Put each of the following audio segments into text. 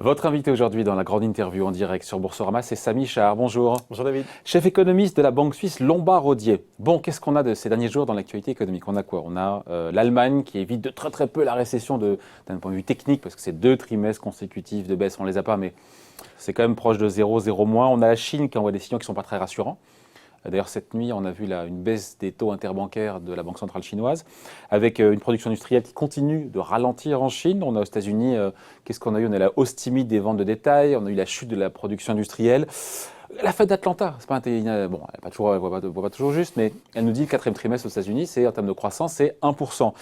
Votre invité aujourd'hui dans la grande interview en direct sur Boursorama, c'est Samy Char. Bonjour. Bonjour David. Chef économiste de la banque suisse Lombard-Odier. Bon, qu'est-ce qu'on a de ces derniers jours dans l'actualité économique? On a quoi? On a l'Allemagne qui évite de très peu la récession d'un point de vue technique, parce que c'est 2 trimestres consécutifs de baisse, on ne les a pas, mais c'est quand même proche de 0, 0 moins. On a la Chine qui envoie des signaux qui ne sont pas très rassurants. D'ailleurs, cette nuit, on a vu une baisse des taux interbancaires de la Banque centrale chinoise, avec une production industrielle qui continue de ralentir en Chine. On a aux États-Unis, qu'est-ce qu'on a eu? On a la hausse timide des ventes de détail, on a eu la chute de la production industrielle. La fête d'Atlanta, c'est pas bon, elle ne voit pas toujours juste, mais elle nous dit que le 4e trimestre aux États-Unis, en termes de croissance, c'est 1%.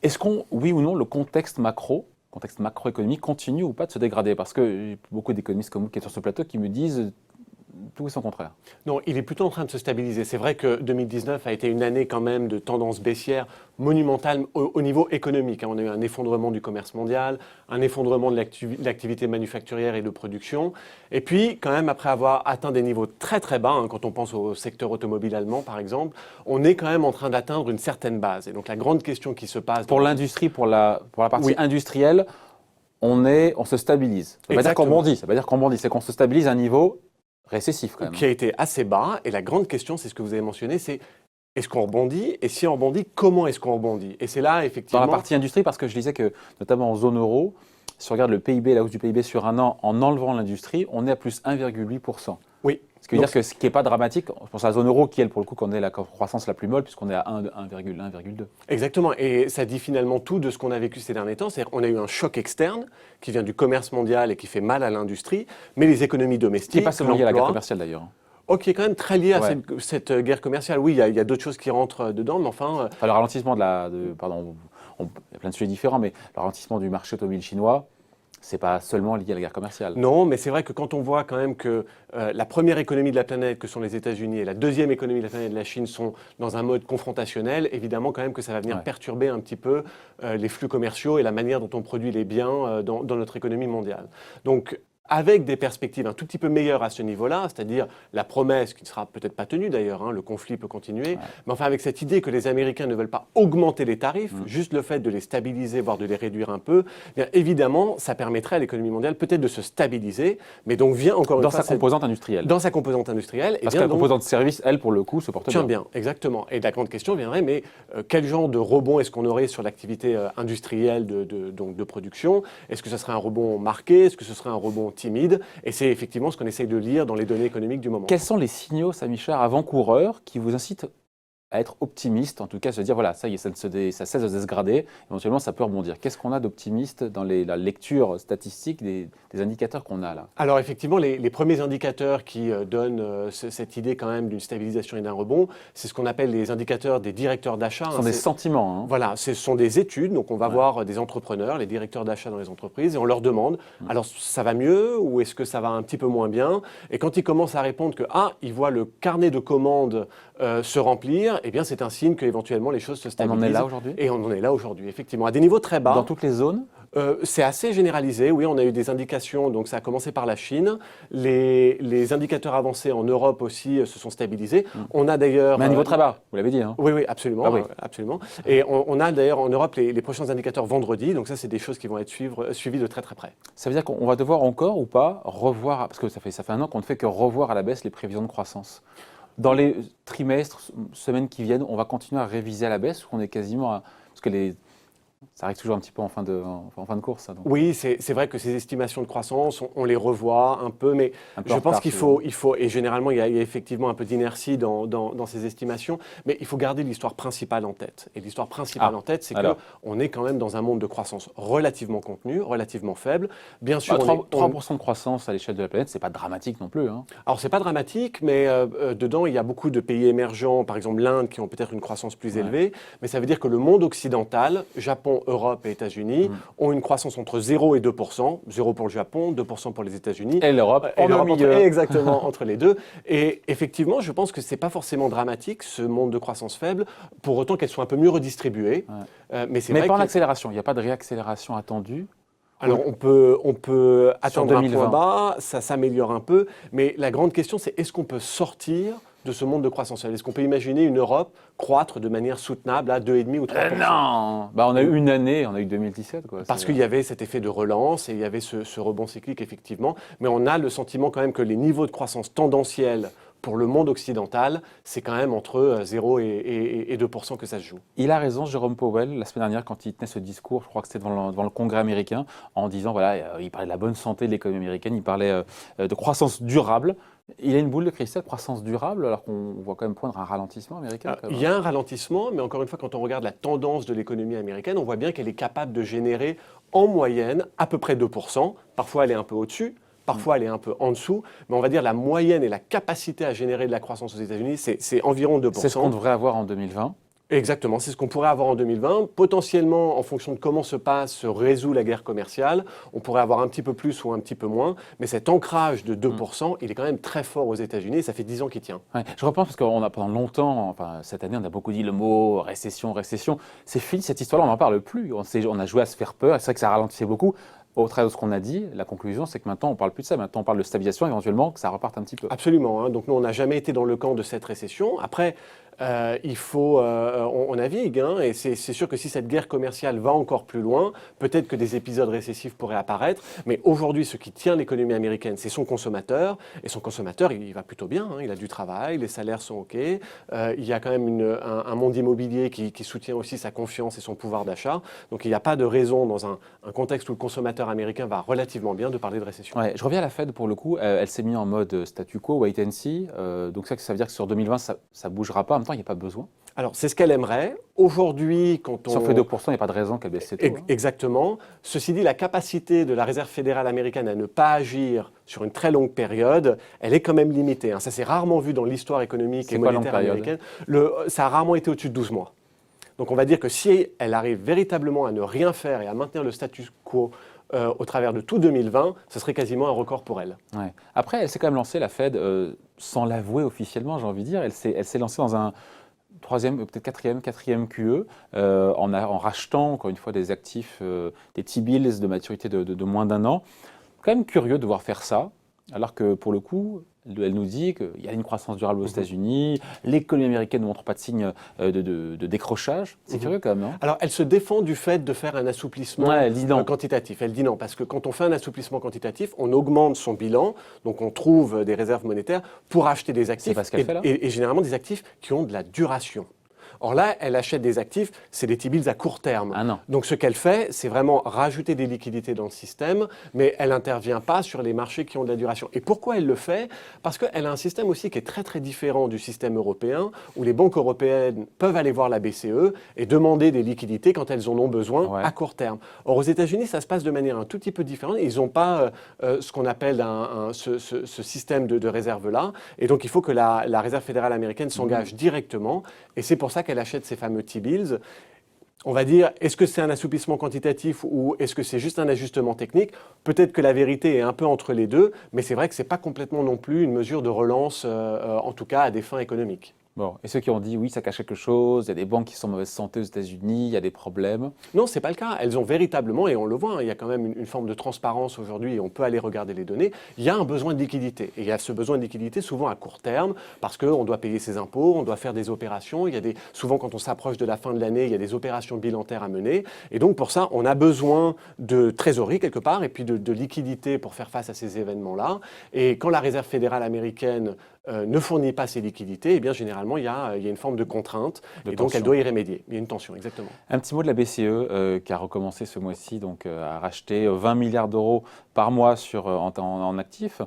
Est-ce oui ou non, le contexte macroéconomique continue ou pas de se dégrader? Parce que j'ai beaucoup d'économistes comme vous qui sont sur ce plateau qui me disent tout et son contraire. Non, il est plutôt en train de se stabiliser. C'est vrai que 2019 a été une année quand même de tendance baissière monumentale au niveau économique. On a eu un effondrement du commerce mondial, un effondrement de l'activité manufacturière et de production. Et puis, quand même, après avoir atteint des niveaux très très bas, quand on pense au secteur automobile allemand par exemple, on est quand même en train d'atteindre une certaine base. Et donc la grande question qui se passe... Pour l'industrie, pour la partie industrielle, on se stabilise. Ça ne veut pas dire qu'on bondit, c'est qu'on se stabilise à un niveau récessif quand même. Qui a été assez bas. Et la grande question, c'est ce que vous avez mentionné, c'est est-ce qu'on rebondit? Et si on rebondit, comment est-ce qu'on rebondit? Et c'est là, effectivement... Dans la partie industrie, parce que je disais que, notamment en zone euro, si on regarde le PIB, la hausse du PIB sur un an, en enlevant l'industrie, on est à plus 1,8%. Oui. Ce qui veut dire que ce qui n'est pas dramatique, je pense à la zone euro qui, elle, pour le coup, connaît la croissance la plus molle, puisqu'on est à 1,2. Exactement. Et ça dit finalement tout de ce qu'on a vécu ces derniers temps. C'est-à-dire qu'on a eu un choc externe qui vient du commerce mondial et qui fait mal à l'industrie, mais les économies domestiques... Qui n'est pas seulement lié à la guerre commerciale, d'ailleurs. Qui est quand même très lié à cette guerre commerciale. Oui, il y a d'autres choses qui rentrent dedans, mais enfin... le ralentissement il y a plein de sujets différents, mais le ralentissement du marché automobile chinois, c'est pas seulement lié à la guerre commerciale. Non, mais c'est vrai que quand on voit quand même que la première économie de la planète, que sont les États-Unis, et la deuxième économie de la planète, la Chine, sont dans un mode confrontationnel, évidemment quand même que ça va venir perturber un petit peu les flux commerciaux et la manière dont on produit les biens dans notre économie mondiale. Donc, avec des perspectives un tout petit peu meilleures à ce niveau-là, c'est-à-dire la promesse qui ne sera peut-être pas tenue d'ailleurs, le conflit peut continuer, mais enfin avec cette idée que les Américains ne veulent pas augmenter les tarifs, juste le fait de les stabiliser, voire de les réduire un peu, bien évidemment, ça permettrait à l'économie mondiale peut-être de se stabiliser, mais donc vient encore une fois... Dans sa composante industrielle. Dans sa composante industrielle. Parce que la composante de service, elle, pour le coup, se porte bien. Tiens bien, exactement. Et la grande question viendrait, mais quel genre de rebond est-ce qu'on aurait sur l'activité industrielle de production? Est-ce que ce serait un rebond marqué? Est-ce que ce serait un rebond timide? Et c'est effectivement ce qu'on essaye de lire dans les données économiques du moment. Quels sont les signaux, Samy Char, avant-coureurs, qui vous incitent à être optimiste, en tout cas se dire, voilà, ça y est, ça cesse de se dégrader, éventuellement ça peut rebondir. Qu'est-ce qu'on a d'optimiste dans la lecture statistique des indicateurs qu'on a là? Alors effectivement, les premiers indicateurs qui donnent cette idée quand même d'une stabilisation et d'un rebond, c'est ce qu'on appelle les indicateurs des directeurs d'achat. Ce sont des sentiments. Voilà, ce sont des études, donc on va voir des entrepreneurs, les directeurs d'achat dans les entreprises, et on leur demande, alors ça va mieux ou est-ce que ça va un petit peu moins bien? Et quand ils commencent à répondre que, ils voient le carnet de commandes se remplir, eh bien c'est un signe qu'éventuellement les choses se stabilisent. On en est là aujourd'hui? Et on en est là aujourd'hui, effectivement, à des niveaux très bas. Dans toutes les zones? C'est assez généralisé, oui, on a eu des indications, donc ça a commencé par la Chine. Les indicateurs avancés en Europe aussi se sont stabilisés. On a d'ailleurs... Mais à un niveau très bas, vous l'avez dit. Oui, absolument. Absolument. Et on a d'ailleurs en Europe les prochains indicateurs vendredi, donc ça c'est des choses qui vont être suivies de très très près. Ça veut dire qu'on va devoir encore ou pas revoir, parce que ça fait un an qu'on ne fait que revoir à la baisse les prévisions de croissance. Dans les trimestres, semaines qui viennent, on va continuer à réviser à la baisse ou qu'on est quasiment à... Parce que ça arrive toujours un petit peu en fin de course. Ça, donc. Oui, c'est vrai que ces estimations de croissance, on les revoit un peu, mais je pense qu'il faut, et généralement il y a effectivement un peu d'inertie dans ces estimations, mais il faut garder l'histoire principale en tête. Et l'histoire principale en tête, c'est qu'on est quand même dans un monde de croissance relativement contenu, relativement faible. Bien sûr, 3% de croissance à l'échelle de la planète, c'est pas dramatique non plus. Alors c'est pas dramatique, mais dedans il y a beaucoup de pays émergents, par exemple l'Inde, qui ont peut-être une croissance plus élevée, mais ça veut dire que le monde occidental, Japon, Europe et États-Unis ont une croissance entre 0 et 2%, 0 pour le Japon, 2% pour les États-Unis. Et l'Europe, au milieu. Exactement, entre les deux. Et effectivement, je pense que ce n'est pas forcément dramatique, ce monde de croissance faible, pour autant qu'elle soit un peu mieux redistribuée. Mais pas en accélération, il n'y a pas de réaccélération attendue. Alors on peut attendre un point bas, ça s'améliore un peu, mais la grande question c'est est-ce qu'on peut sortir de ce monde de croissance faible. Est-ce qu'on peut imaginer une Europe croître de manière soutenable à 2,5 ou 3%? Non, bah, on a eu une année, on a eu 2017. Quoi. Parce qu'il y avait cet effet de relance et il y avait ce rebond cyclique, effectivement. Mais on a le sentiment quand même que les niveaux de croissance tendanciels pour le monde occidental, c'est quand même entre 0 et 2% que ça se joue. Il a raison, Jérôme Powell, la semaine dernière, quand il tenait ce discours, je crois que c'était devant le Congrès américain, en disant, voilà, il parlait de la bonne santé de l'économie américaine, il parlait de croissance durable. Il a une boule de cristal, croissance durable, alors qu'on voit quand même poindre un ralentissement américain. Il y a un ralentissement, mais encore une fois, quand on regarde la tendance de l'économie américaine, on voit bien qu'elle est capable de générer en moyenne à peu près 2%. Parfois, elle est un peu au-dessus. Parfois, elle est un peu en dessous, mais on va dire la moyenne et la capacité à générer de la croissance aux États-Unis, c'est environ 2%. C'est ce qu'on devrait avoir en 2020. Exactement, c'est ce qu'on pourrait avoir en 2020. Potentiellement, en fonction de comment se résout la guerre commerciale, on pourrait avoir un petit peu plus ou un petit peu moins, mais cet ancrage de 2%, il est quand même très fort aux États-Unis et ça fait 10 ans qu'il tient. Ouais, je repense parce qu'on a pendant longtemps, enfin, cette année, on a beaucoup dit le mot récession, récession. C'est fini, cette histoire-là, on n'en parle plus. On a joué à se faire peur, c'est vrai que ça ralentissait beaucoup. Au travers de ce qu'on a dit, la conclusion, c'est que maintenant, on ne parle plus de ça. Maintenant, on parle de stabilisation, éventuellement, que ça reparte un petit peu. Absolument. Hein. Donc, nous, on n'a jamais été dans le camp de cette récession. Après, il faut, on navigue, hein, et c'est sûr que si cette guerre commerciale va encore plus loin, peut-être que des épisodes récessifs pourraient apparaître. Mais aujourd'hui, ce qui tient l'économie américaine, c'est son consommateur. Et son consommateur, il va plutôt bien. Hein. Il a du travail, les salaires sont OK. Il y a quand même un monde immobilier qui soutient aussi sa confiance et son pouvoir d'achat. Donc, il n'y a pas de raison, dans un contexte où le consommateur américain va relativement bien, de parler de récession. Ouais, je reviens à la Fed pour le coup. Elle s'est mise en mode statu quo, wait and see. Donc, ça veut dire que sur 2020, ça ne bougera pas. En même temps, il n'y a pas besoin. Alors, c'est ce qu'elle aimerait. Aujourd'hui, quand on... Si on fait 2%, il n'y a pas de raison qu'elle baisse ses taux. Exactement. Ceci dit, la capacité de la Réserve fédérale américaine à ne pas agir sur une très longue période, elle est quand même limitée. Hein. Ça s'est rarement vu dans l'histoire économique et monétaire américaine. Ça a rarement été au-dessus de 12 mois. Donc, on va dire que si elle arrive véritablement à ne rien faire et à maintenir le statu quo au travers de tout 2020, ce serait quasiment un record pour elle. Ouais. Après, elle s'est quand même lancée, la Fed, sans l'avouer officiellement, j'ai envie de dire. Elle s'est lancée dans un troisième, peut-être quatrième QE, en rachetant, encore une fois, des actifs, des T-bills de maturité de moins d'un an. Quand même curieux de voir faire ça, alors que pour le coup, elle nous dit qu'il y a une croissance durable aux États-Unis, l'économie américaine ne montre pas de signe de décrochage. C'est curieux quand même, non? Alors, elle se défend du fait de faire un assouplissement quantitatif. Elle dit non, parce que quand on fait un assouplissement quantitatif, on augmente son bilan, donc on trouve des réserves monétaires pour acheter des actifs. C'est pas ce qu'elle fait là. Et généralement des actifs qui ont de la duration. Or là, elle achète des actifs, c'est des T-bills à court terme. Ah non. Donc ce qu'elle fait, c'est vraiment rajouter des liquidités dans le système, mais elle n'intervient pas sur les marchés qui ont de la duration. Et pourquoi elle le fait? Parce qu'elle a un système aussi qui est très très différent du système européen, où les banques européennes peuvent aller voir la BCE et demander des liquidités quand elles en ont besoin à court terme. Or aux États-Unis, ça se passe de manière un tout petit peu différente. Ils n'ont pas ce qu'on appelle ce système de réserve-là. Et donc il faut que la Réserve fédérale américaine s'engage directement. Et c'est pour ça qu'elle achète ces fameux T-bills. On va dire, est-ce que c'est un assouplissement quantitatif ou est-ce que c'est juste un ajustement technique? Peut-être que la vérité est un peu entre les deux, mais c'est vrai que ce n'est pas complètement non plus une mesure de relance, en tout cas à des fins économiques. Bon, et ceux qui ont dit oui, ça cache quelque chose, il y a des banques qui sont en mauvaise santé aux États-Unis, il y a des problèmes. Non, ce n'est pas le cas. Elles ont véritablement, et on le voit, hein, il y a quand même une forme de transparence aujourd'hui et on peut aller regarder les données, il y a un besoin de liquidité. Et il y a ce besoin de liquidité souvent à court terme parce qu'on doit payer ses impôts, on doit faire des opérations. Souvent, quand on s'approche de la fin de l'année, il y a des opérations bilantaires à mener. Et donc, pour ça, on a besoin de trésorerie quelque part et puis de liquidité pour faire face à ces événements-là. Et quand la Réserve fédérale américaine ne fournit pas ces liquidités, eh bien, généralement, il y a une forme de contrainte et donc elle doit y remédier. Il y a une tension, exactement. Un petit mot de la BCE qui a recommencé ce mois-ci donc, à racheter 20 milliards d'euros par mois en actifs.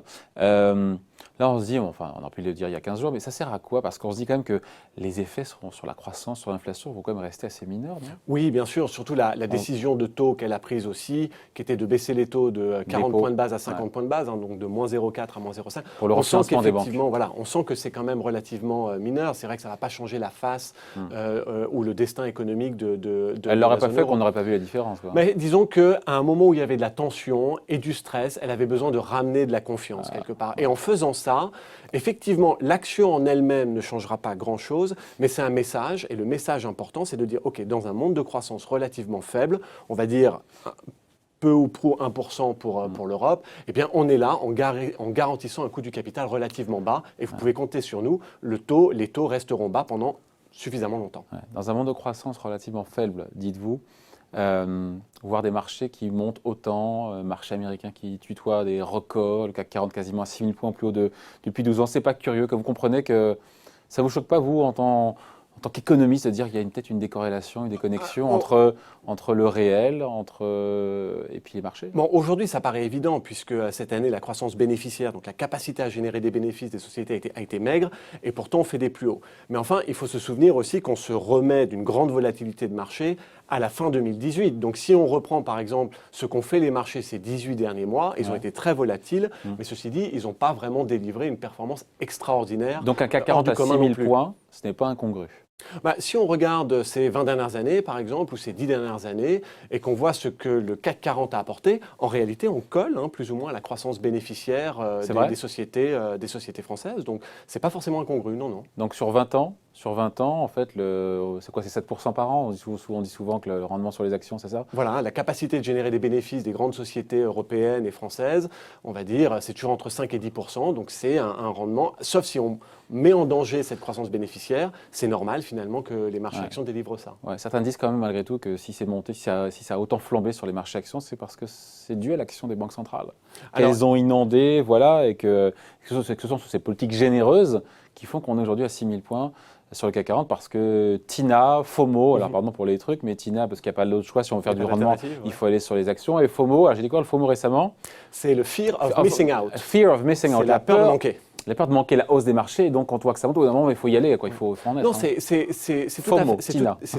Là, on se dit, enfin, on a pu le dire il y a 15 jours, mais ça sert à quoi? Parce qu'on se dit quand même que les effets sur la croissance, sur l'inflation, vont quand même rester assez mineurs, non? Oui, bien sûr, surtout la décision de taux qu'elle a prise aussi, qui était de baisser les taux de 40 points de base à 50 points de base, hein, donc de moins 0,4 à moins 0,5. Pour le refinancement des banques. Voilà, on sent que c'est quand même relativement mineur. C'est vrai que ça ne va pas changer la face ou le destin économique de elle ne l'aurait pas fait qu'on n'aurait pas vu la différence, quoi. Mais disons qu'à un moment où il y avait de la tension et du stress, elle avait besoin de ramener de la confiance quelque part. Et en faisant ça, effectivement, l'action en elle-même ne changera pas grand-chose, mais c'est un message. Et le message important, c'est de dire, OK, dans un monde de croissance relativement faible, on va dire peu ou prou 1% pour l'Europe, eh bien, on est là en garantissant un coût du capital relativement bas. Et vous pouvez compter sur nous, les taux resteront bas pendant suffisamment longtemps. Ouais. Dans un monde de croissance relativement faible, dites-vous, voir des marchés qui montent autant, marché américain qui tutoie des records, le CAC 40 quasiment à 6000 points plus haut depuis 12 ans, c'est pas curieux, que vous comprenez que ça vous choque pas, vous, en tant qu'économiste, de dire qu'il y a peut-être une décorrélation, une déconnexion entre le réel, et puis les marchés? Bon, aujourd'hui, ça paraît évident, puisque cette année, la croissance bénéficiaire, donc la capacité à générer des bénéfices des sociétés a été maigre, et pourtant on fait des plus hauts. Mais enfin, il faut se souvenir aussi qu'on se remet d'une grande volatilité de marché à la fin 2018. Donc si on reprend par exemple ce qu'ont fait les marchés ces 18 derniers mois, ils ont été très volatiles, mais ceci dit, ils n'ont pas vraiment délivré une performance extraordinaire. Donc un CAC 40 à 6000 points, ce n'est pas incongru. Si on regarde ces 20 dernières années, par exemple, ou ces 10 dernières années, et qu'on voit ce que le CAC 40 a apporté, en réalité, on colle plus ou moins à la croissance bénéficiaire des sociétés françaises. Donc, ce n'est pas forcément incongru, non. Donc, sur 20 ans, en fait, c'est quoi, c'est 7% par an? On dit souvent que le rendement sur les actions, c'est ça? Voilà, la capacité de générer des bénéfices des grandes sociétés européennes et françaises, on va dire, c'est toujours entre 5 et 10%. Donc, c'est un rendement, sauf si on met en danger cette croissance bénéficiaire, c'est normal finalement que les marchés actions délivrent ça. Ouais, certains disent quand même malgré tout que si c'est monté, si ça a autant flambé sur les marchés actions, c'est parce que c'est dû à l'action des banques centrales. Elles ont inondé, voilà, et que ce sont ces politiques généreuses qui font qu'on est aujourd'hui à 6000 points sur le CAC 40 parce que TINA, FOMO, alors pardon pour les trucs, mais TINA parce qu'il n'y a pas d'autre choix, si on veut faire du rendement, il faut aller sur les actions. Et FOMO, alors j'ai dit quoi le FOMO récemment? C'est le fear of missing out. Fear of missing out. C'est la peur de manquer. La peur de manquer la hausse des marchés, et donc quand on voit que ça monte, au bout d'un moment, il faut y aller, quoi. Il faut en être. Non, c'est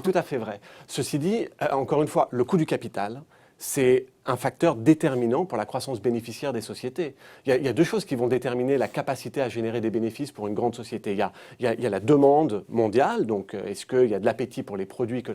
tout à fait vrai. Ceci dit, encore une fois, le coût du capital, c'est un facteur déterminant pour la croissance bénéficiaire des sociétés. Il y a deux choses qui vont déterminer la capacité à générer des bénéfices pour une grande société. Il y a la demande mondiale, donc est-ce qu'il y a de l'appétit pour les produits que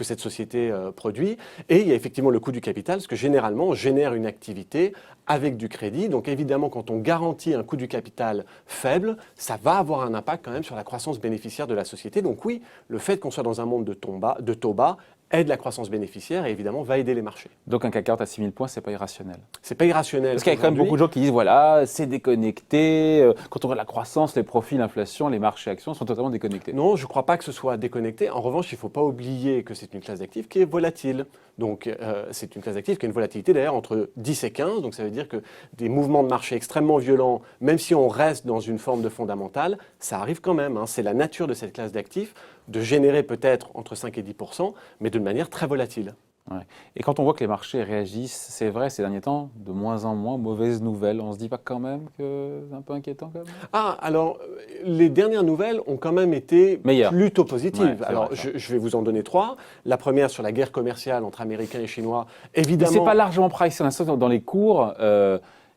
cette société produit, et il y a effectivement le coût du capital, parce que généralement on génère une activité avec du crédit. Donc évidemment, quand on garantit un coût du capital faible, ça va avoir un impact quand même sur la croissance bénéficiaire de la société. Donc oui, le fait qu'on soit dans un monde de taux bas aide la croissance bénéficiaire et évidemment va aider les marchés. Donc un CAC 40 à 6000 points, c'est pas irrationnel. C'est pas irrationnel. Parce qu'il y a quand même beaucoup de gens qui disent voilà, c'est déconnecté. Quand on regarde la croissance, les profits, l'inflation, les marchés actions sont totalement déconnectés. Non, je ne crois pas que ce soit déconnecté. En revanche, il ne faut pas oublier que c'est une classe d'actifs qui est volatile. Donc c'est une classe d'actifs qui a une volatilité d'ailleurs entre 10 et 15. Donc ça veut dire que des mouvements de marché extrêmement violents, même si on reste dans une forme de fondamentale, ça arrive quand même. C'est la nature de cette classe d'actifs de générer peut-être entre 5 et 10%, mais de manière très volatile. Ouais. Et quand on voit que les marchés réagissent, c'est vrai ces derniers temps, de moins en moins, mauvaises nouvelles, on ne se dit pas quand même que c'est un peu inquiétant quand même? Alors, les dernières nouvelles ont quand même été plutôt positives. Ouais, alors, vrai, je vais vous en donner 3. La première sur la guerre commerciale entre Américains et Chinois, évidemment... Mais ce n'est pas largement pricé. Dans les cours,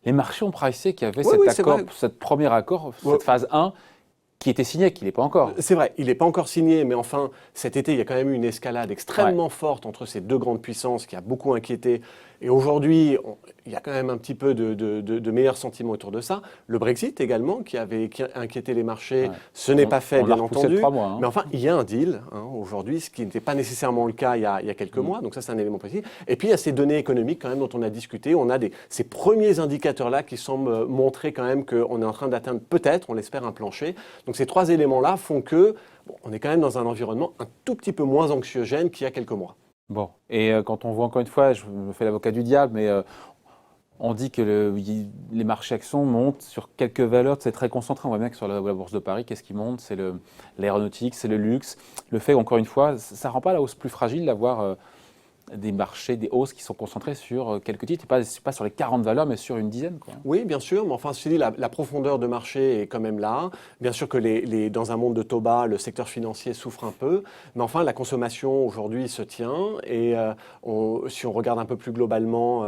les marchés ont pricé qu'il y avait cet premier accord, cette phase 1, qui était signé, qui n'est pas encore. C'est vrai, il n'est pas encore signé, mais enfin, cet été, il y a quand même eu une escalade extrêmement forte entre ces deux grandes puissances qui a beaucoup inquiété. Et aujourd'hui, il y a quand même un petit peu de meilleurs sentiments autour de ça. Le Brexit également, qui avait inquiété les marchés, ce n'est pas fait, bien entendu. 3 mois, Mais enfin, il y a un deal aujourd'hui, ce qui n'était pas nécessairement le cas il y a quelques mois. Donc ça, c'est un élément précis. Et puis, il y a ces données économiques quand même dont on a discuté. On a ces premiers indicateurs-là qui semblent montrer quand même qu'on est en train d'atteindre peut-être, on l'espère, un plancher. Donc ces 3 éléments-là font que on est quand même dans un environnement un tout petit peu moins anxiogène qu'il y a quelques mois. Bon, et quand on voit encore une fois, je me fais l'avocat du diable, mais on dit que les marchés actions montent sur quelques valeurs, c'est très concentré. On voit bien que sur la bourse de Paris, qu'est-ce qui monte? C'est l'aéronautique, c'est le luxe. Le fait, encore une fois, ça ne rend pas la hausse plus fragile d'avoir des marchés, des hausses qui sont concentrées sur quelques titres, et pas sur les 40 valeurs, mais sur une dizaine, quoi. Oui, bien sûr, mais enfin, ceci dit, la profondeur de marché est quand même là. Bien sûr que dans un monde de taux bas, le secteur financier souffre un peu, mais enfin, la consommation aujourd'hui se tient, et si on regarde un peu plus globalement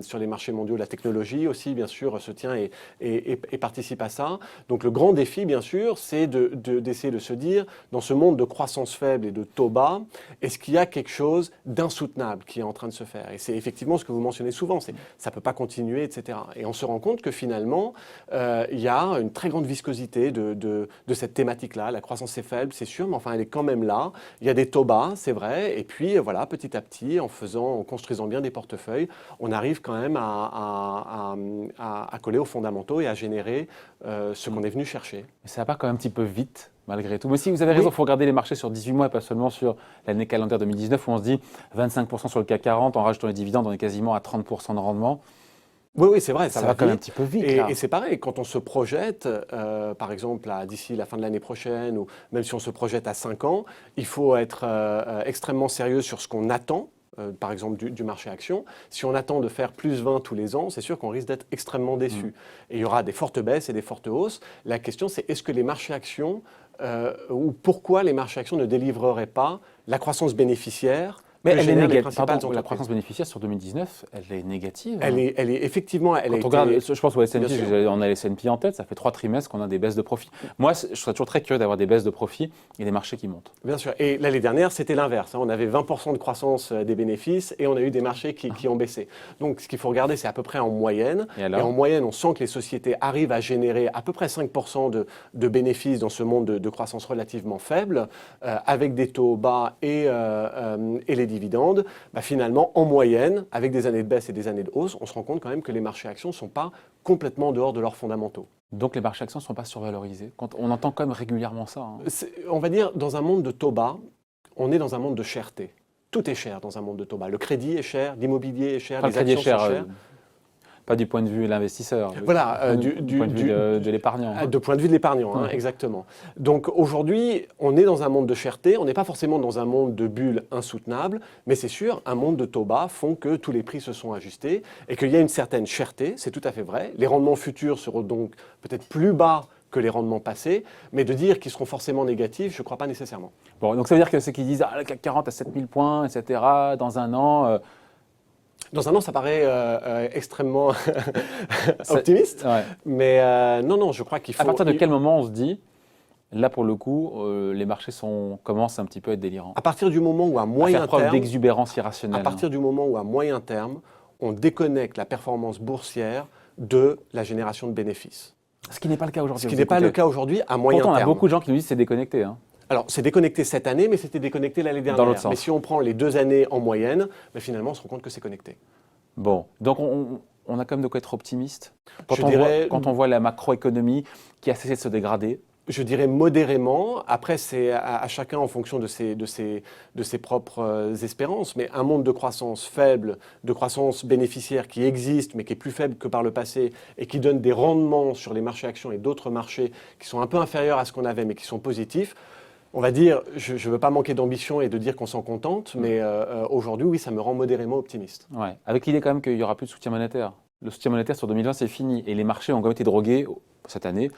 sur les marchés mondiaux, la technologie aussi, bien sûr, se tient et participe à ça. Donc le grand défi, bien sûr, c'est d'essayer de se dire, dans ce monde de croissance faible et de taux bas, est-ce qu'il y a quelque chose d'insoutenable qui est en train de se faire. Et c'est effectivement ce que vous mentionnez souvent, ça ne peut pas continuer, etc. Et on se rend compte que finalement, il y a une très grande viscosité de cette thématique-là. La croissance est faible, c'est sûr, mais enfin, elle est quand même là. Il y a des taux bas, c'est vrai. Et puis, voilà, petit à petit, en construisant bien des portefeuilles, on arrive quand même à coller aux fondamentaux et à générer ce qu'on est venu chercher. Mais ça va pas quand même un petit peu vite malgré tout. Mais si vous avez raison, il faut regarder les marchés sur 18 mois et pas seulement sur l'année calendaire 2019 où on se dit 25% sur le CAC 40, en rajoutant les dividendes, on est quasiment à 30% de rendement. Oui, c'est vrai, ça va quand même un petit peu vite. Et c'est pareil, quand on se projette, par exemple, d'ici la fin de l'année prochaine, ou même si on se projette à 5 ans, il faut être extrêmement sérieux sur ce qu'on attend. Par exemple du marché action. Si on attend de faire plus 20 tous les ans, c'est sûr qu'on risque d'être extrêmement déçu. Et il y aura des fortes baisses et des fortes hausses. La question, c'est est-ce que les marchés actions, ou pourquoi les marchés actions ne délivreraient pas la croissance bénéficiaire? Mais elle est négative. Pardon, la croissance bénéficiaire sur 2019, elle est négative. Elle est effectivement. Quand on regarde, je pense au S&P, on a les S&P en tête, ça fait 3 trimestres qu'on a des baisses de profit. Moi, je serais toujours très curieux d'avoir des baisses de profit et des marchés qui montent. Bien sûr. Et l'année dernière, c'était l'inverse. On avait 20% de croissance des bénéfices et on a eu des marchés qui ont baissé. Donc, ce qu'il faut regarder, c'est à peu près en moyenne. Et en moyenne, on sent que les sociétés arrivent à générer à peu près 5% de bénéfices dans ce monde de croissance relativement faible, avec des taux bas et les dividendes. Finalement, en moyenne, avec des années de baisse et des années de hausse, on se rend compte quand même que les marchés actions ne sont pas complètement dehors de leurs fondamentaux. Donc les marchés actions ne sont pas survalorisés. On entend quand même régulièrement ça. On va dire, dans un monde de taux bas, on est dans un monde de cherté. Tout est cher dans un monde de taux bas. Le crédit est cher, l'immobilier est cher, les actions sont chères. Pas du point de vue de l'investisseur. Voilà, du point de vue de l'épargnant. De point de vue de l'épargnant, exactement. Donc aujourd'hui, on est dans un monde de cherté, on n'est pas forcément dans un monde de bulles insoutenables, mais c'est sûr, un monde de taux bas font que tous les prix se sont ajustés et qu'il y a une certaine cherté, c'est tout à fait vrai. Les rendements futurs seront donc peut-être plus bas que les rendements passés, mais de dire qu'ils seront forcément négatifs, je ne crois pas nécessairement. Bon, donc ça veut dire que ceux qui disent le CAC 40 à 7000 points, etc., dans un an... Dans un an, ça paraît extrêmement optimiste, mais non, je crois qu'il faut... À partir de quel moment on se dit, là pour le coup, les marchés commencent un petit peu à être délirants? À partir du moment où à moyen terme... preuve d'exubérance irrationnelle. À partir du moment où à moyen terme, on déconnecte la performance boursière de la génération de bénéfices. Ce qui n'est pas le cas aujourd'hui. Ce qui n'est pas le cas aujourd'hui à moyen terme. Pourtant, on a beaucoup de gens qui nous disent que c'est déconnecté. Alors, c'est déconnecté cette année, mais c'était déconnecté l'année dernière. Dans l'autre sens. Mais si on prend les 2 années en moyenne, finalement, on se rend compte que c'est connecté. Bon, donc on a quand même de quoi être optimiste. Quand on voit la macroéconomie qui a cessé de se dégrader. Je dirais modérément. Après, c'est à chacun en fonction de ses propres espérances. Mais un monde de croissance faible, de croissance bénéficiaire qui existe, mais qui est plus faible que par le passé et qui donne des rendements sur les marchés actions et d'autres marchés qui sont un peu inférieurs à ce qu'on avait, mais qui sont positifs. On va dire, je ne veux pas manquer d'ambition et de dire qu'on s'en contente, mais aujourd'hui, oui, ça me rend modérément optimiste. Ouais. Avec l'idée quand même qu'il n'y aura plus de soutien monétaire. Le soutien monétaire sur 2020, c'est fini. Et les marchés ont quand même été drogués cette année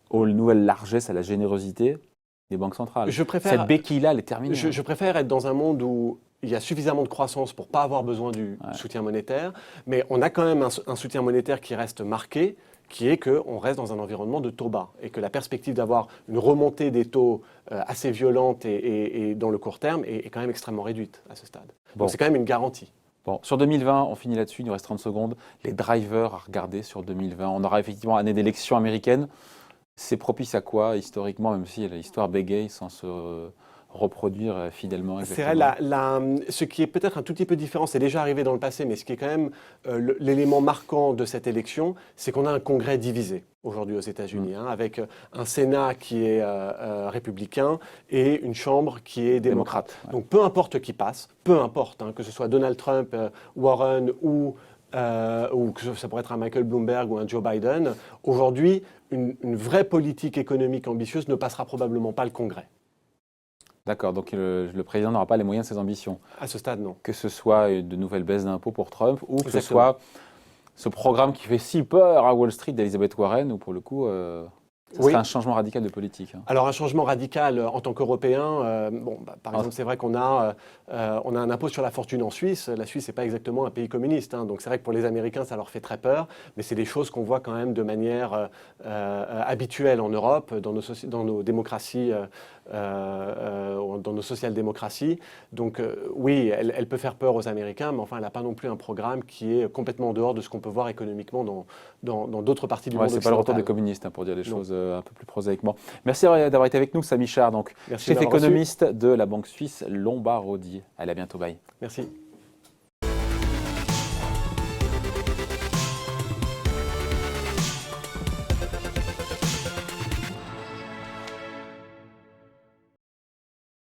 aux nouvelles largesses, à la générosité des banques centrales. Cette béquille-là, elle est terminée. Je préfère être dans un monde où il y a suffisamment de croissance pour ne pas avoir besoin du soutien monétaire, mais on a quand même un soutien monétaire qui reste marqué, qui est qu'on reste dans un environnement de taux bas et que la perspective d'avoir une remontée des taux assez violente et dans le court terme est quand même extrêmement réduite à ce stade. Donc c'est quand même une garantie. Bon, sur 2020, on finit là-dessus, il nous reste 30 secondes. Les drivers à regarder sur 2020. On aura effectivement année d'élection américaine. C'est propice à quoi, historiquement, même si l'histoire bégaye sans se reproduire fidèlement? C'est vrai, ce qui est peut-être un tout petit peu différent, c'est déjà arrivé dans le passé, mais ce qui est quand même l'élément marquant de cette élection, c'est qu'on a un congrès divisé aujourd'hui aux États-Unis, avec un Sénat qui est républicain et une Chambre qui est démocrate. Donc peu importe qui passe, peu importe, que ce soit Donald Trump, Warren ou que ça pourrait être un Michael Bloomberg ou un Joe Biden, aujourd'hui, une vraie politique économique ambitieuse ne passera probablement pas le Congrès. D'accord, donc le président n'aura pas les moyens de ses ambitions. À ce stade, non. Que ce soit de nouvelles baisses d'impôts pour Trump ou que ce soit ce programme qui fait si peur à Wall Street d'Elizabeth Warren, où pour le coup, ce serait un changement radical de politique. Alors un changement radical en tant qu'Européen, par exemple c'est vrai qu'on a un impôt sur la fortune en Suisse. La Suisse n'est pas exactement un pays communiste, donc c'est vrai que pour les Américains ça leur fait très peur, mais c'est des choses qu'on voit quand même de manière habituelle en Europe, dans nos démocraties dans nos social-démocraties. Donc oui, elle peut faire peur aux Américains, mais enfin, elle n'a pas non plus un programme qui est complètement en dehors de ce qu'on peut voir économiquement dans d'autres parties du monde C'est occidental. pas le retour des communistes, hein, pour dire les choses un peu plus prosaïquement. Merci d'avoir été avec nous, Samy Char, donc chef économiste de la banque suisse Lombard Odier. Allez, à bientôt, bye. Merci.